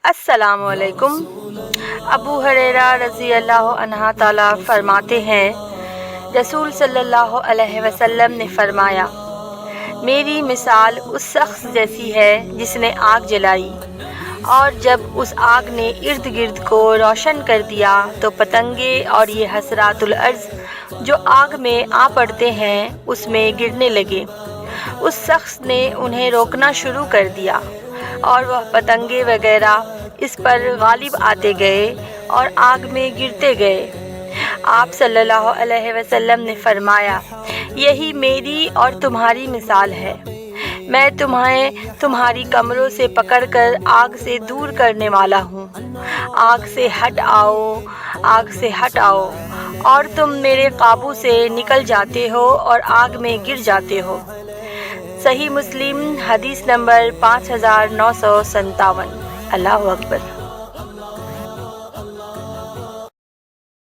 السلام علیکم۔ ابو ہریرہ رضی اللہ عنہ تعالیٰ فرماتے ہیں، رسول صلی اللہ علیہ وسلم نے فرمایا، میری مثال اس شخص جیسی ہے جس نے آگ جلائی، اور جب اس آگ نے ارد گرد کو روشن کر دیا تو پتنگے اور یہ حشرات الارض جو آگ میں آ پڑتے ہیں اس میں گرنے لگے۔ اس شخص نے انہیں روکنا شروع کر دیا اور وہ پتنگے وغیرہ اس پر غالب آتے گئے اور آگ میں گرتے گئے۔ آپ صلی اللہ علیہ وسلم نے فرمایا، یہی میری اور تمہاری مثال ہے۔ میں تمہیں تمہاری کمروں سے پکڑ کر آگ سے دور کرنے والا ہوں۔ آگ سے ہٹ آؤ، آگ سے ہٹ آؤ، اور تم میرے قابو سے نکل جاتے ہو اور آگ میں گر جاتے ہو۔ صحیح مسلم، حدیث نمبر 5957۔ اللہ اکبر۔